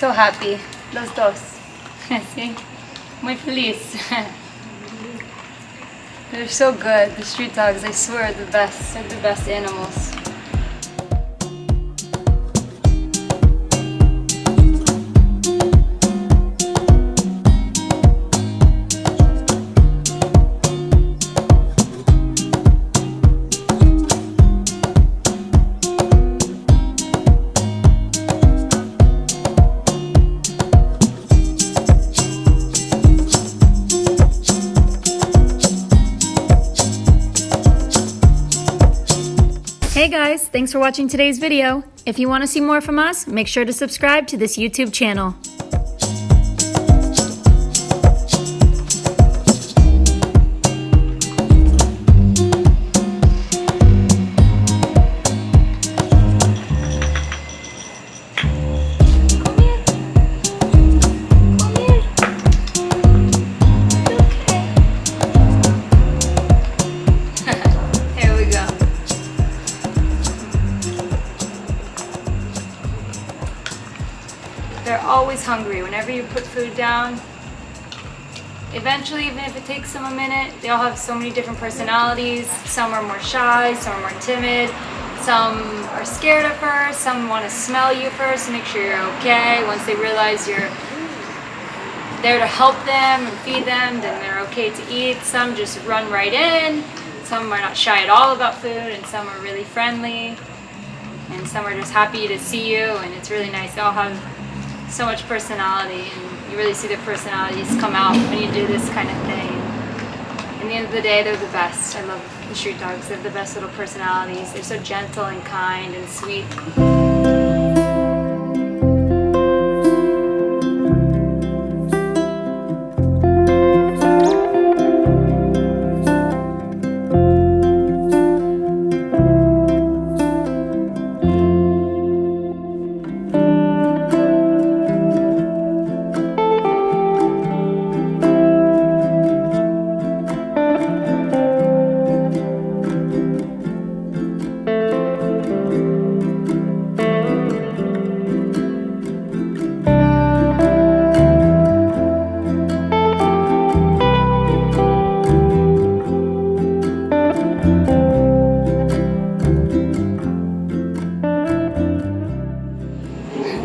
So happy. Los dos. Sí. Muy feliz. They're so good. The street dogs, I swear, are the best. They're the best animals. Hey guys, thanks for watching today's video. If you want to see more from us, make sure to subscribe to this YouTube channel. They're always hungry. Whenever you put food down, eventually, even if it takes them a minute, they all have so many different personalities. Some are more shy, some are more timid, some are scared at first, some want to smell you first to make sure you're okay. Once they realize you're there to help them and feed them, then they're okay to eat. Some just run right in, some are not shy at all about food, and some are really friendly, and some are just happy to see you, and it's really nice. They all have so much personality, and you really see their personalities come out when you do this kind of thing. In the end of the day, they're the best. I love the street dogs. They have the best little personalities. They're so gentle and kind and sweet.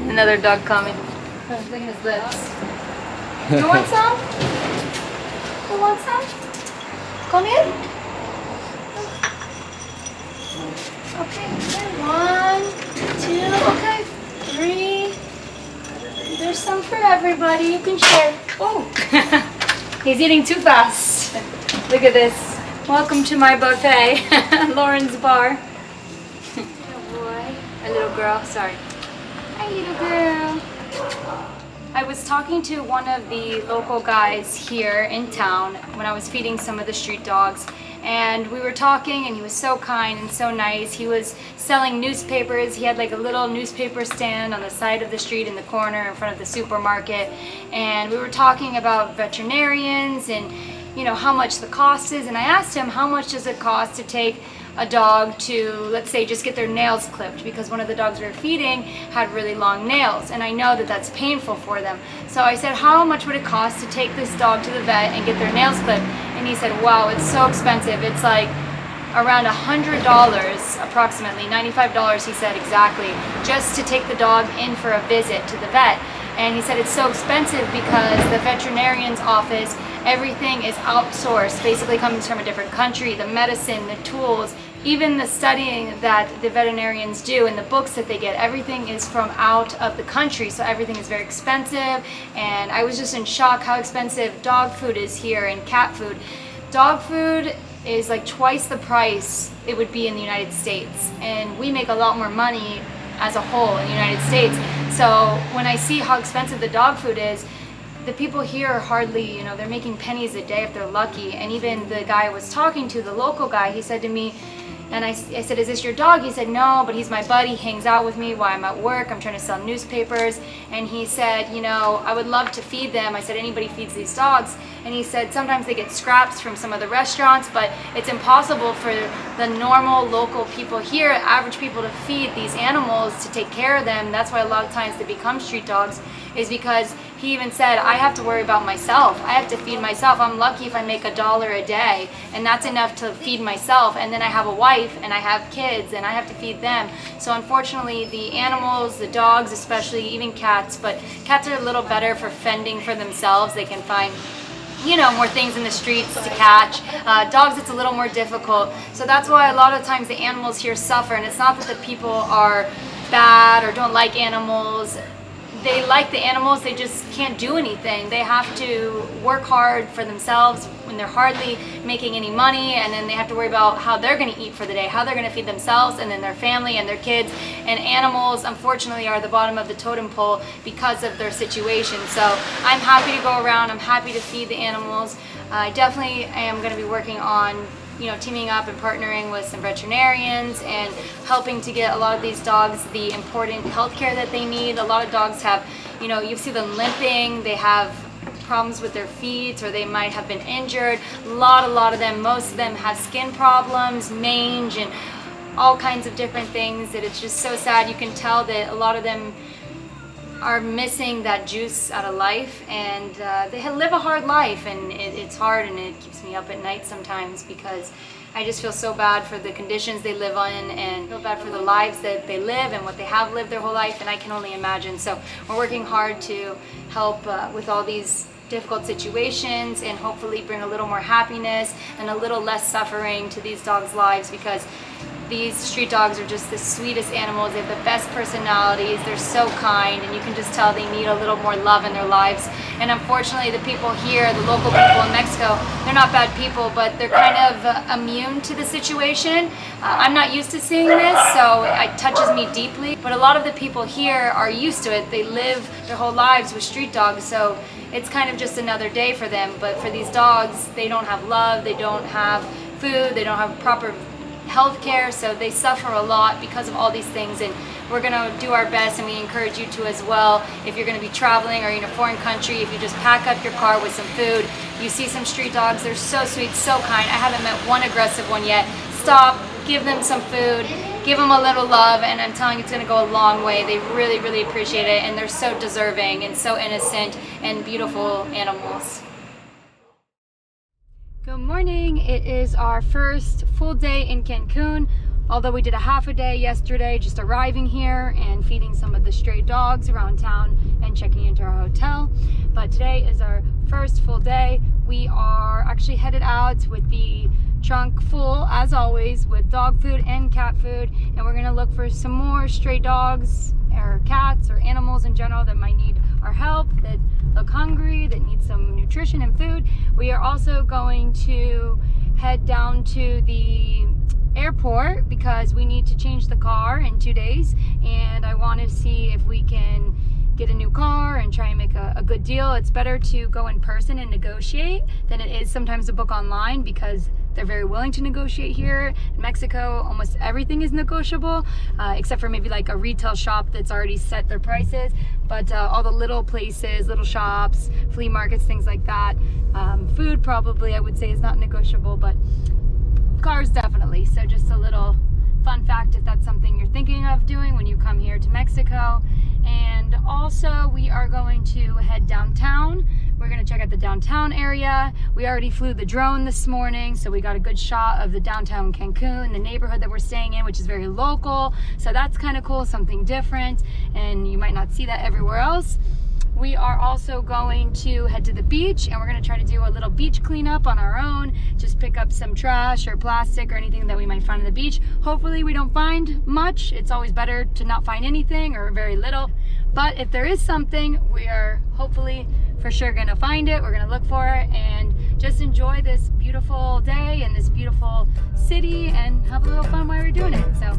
Another dog coming. Oh, look at his lips. You want some? You want some? Come here. Okay, okay. 1, 2, okay. 3. There's some for everybody. You can share. Oh, he's eating too fast. Look at this. Welcome to my buffet, Lauren's bar. Oh boy, a little girl. Sorry. Hi, little girl. I was talking to one of the local guys here in town when I was feeding some of the street dogs, and we were talking, and he was so kind and so nice. He was selling newspapers. He had like a little newspaper stand on the side of the street in the corner in front of the supermarket, and we were talking about veterinarians and how much the cost is, and I asked him how much does it cost to take a dog to, let's say, just get their nails clipped, because one of the dogs we were feeding had really long nails, and I know that that's painful for them. So I said, how much would it cost to take this dog to the vet and get their nails clipped? And he said, wow, it's so expensive. It's like around $100, approximately $95, he said exactly, just to take the dog in for a visit to the vet. And he said it's so expensive because the veterinarian's office, everything is outsourced, basically comes from a different country. The medicine, the tools, even the studying that the veterinarians do and the books that they get, everything is from out of the country, so everything is very expensive. And I was just in shock how expensive dog food is here and cat food. Dog food is like twice the price it would be in the United States, and we make a lot more money as a whole in the United States. So when I see how expensive the dog food is, the people here are hardly, they're making pennies a day if they're lucky. And even the guy I was talking to, the local guy, he said to me, and I said, is this your dog? He said, no, but he's my buddy, he hangs out with me while I'm at work, I'm trying to sell newspapers. And he said, I would love to feed them. I said, anybody feeds these dogs. And he said, sometimes they get scraps from some of the restaurants, but it's impossible for the normal local people here, average people, to feed these animals, to take care of them. That's why a lot of times they become street dogs. is because he even said, I have to worry about myself. I have to feed myself. I'm lucky if I make $1 a day, and that's enough to feed myself. And then I have a wife and I have kids and I have to feed them. So unfortunately, the animals, the dogs especially, even cats, but cats are a little better for fending for themselves. They can find, you know, more things in the streets to catch. Dogs, it's a little more difficult. So that's why a lot of times the animals here suffer. And it's not that the people are bad or don't like animals. They like the animals, they just can't do anything. They have to work hard for themselves when they're hardly making any money, and then they have to worry about how they're going to eat for the day, how they're going to feed themselves and then their family and their kids. And animals, unfortunately, are the bottom of the totem pole because of their situation. So I'm happy to go around, I'm happy to feed the animals. I definitely am going to be working on, you know, teaming up and partnering with some veterinarians and helping to get a lot of these dogs the important health care that they need. A lot of dogs have, you know, you see them limping, they have problems with their feet, or they might have been injured. A lot of them, most of them have skin problems, mange, and all kinds of different things that it's just so sad. You can tell that a lot of them are missing that juice out of life, and they live a hard life, and it's hard, and it keeps me up at night sometimes because I just feel so bad for the conditions they live in and feel bad for the lives that they live and what they have lived their whole life, and I can only imagine. So we're working hard to help with all these difficult situations and hopefully bring a little more happiness and a little less suffering to these dogs' lives, because these street dogs are just the sweetest animals. They have the best personalities. They're so kind, and you can just tell they need a little more love in their lives. And unfortunately, the people here, the local people in Mexico, they're not bad people, but they're kind of immune to the situation. I'm not used to seeing this, so it touches me deeply. But a lot of the people here are used to it. They live their whole lives with street dogs, so it's kind of just another day for them. But for these dogs, they don't have love, they don't have food, they don't have proper healthcare, so they suffer a lot because of all these things. And we're going to do our best, and we encourage you to as well. If you're going to be traveling or in a foreign country, if you just pack up your car with some food, you see some street dogs, they're so sweet, so kind. I haven't met one aggressive one yet. Stop, give them some food, give them a little love, and I'm telling you, it's going to go a long way. They really, really appreciate it, and they're so deserving and so innocent and beautiful animals. Good morning. It is our first full day in Cancun, although we did a half a day yesterday just arriving here and feeding some of the stray dogs around town and checking into our hotel. But today is our first full day. We are actually headed out with the trunk full, as always, with dog food and cat food, and we're going to look for some more stray dogs or cats or animals in general that might need our help, that look hungry, that need some nutrition and food. We are also going to head down to the airport because we need to change the car in 2 days, and I want to see if we can get a new car and try and make a good deal. It's better to go in person and negotiate than it is sometimes to book online, because they're very willing to negotiate here. In Mexico, almost everything is negotiable, except for maybe like a retail shop that's already set their prices. But all the little places, little shops, flea markets, things like that. Food probably, I would say, is not negotiable, but cars definitely. So just a little fun fact if that's something you're thinking of doing when you come here to Mexico. And also we are going to head downtown. We're going to check out the downtown area. We already flew the drone this morning, so we got a good shot of the downtown Cancun, the neighborhood that we're staying in, which is very local. So that's kind of cool, something different, and you might not see that everywhere else. We are also going to head to the beach, and we're going to try to do a little beach cleanup on our own. Just pick up some trash or plastic or anything that we might find on the beach. Hopefully we don't find much. It's always better to not find anything or very little. But if there is something, we are hopefully for sure going to find it. We're going to look for it and just enjoy this beautiful day and this beautiful city and have a little fun while we're doing it. So.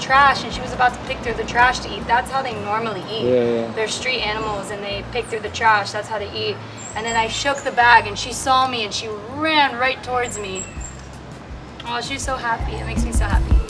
trash and she was about to pick through the trash to eat. That's how they normally eat. Yeah. They're street animals and they pick through the trash. That's how they eat. And then I shook the bag and she saw me and she ran right towards me. Oh, she's so happy. It makes me so happy.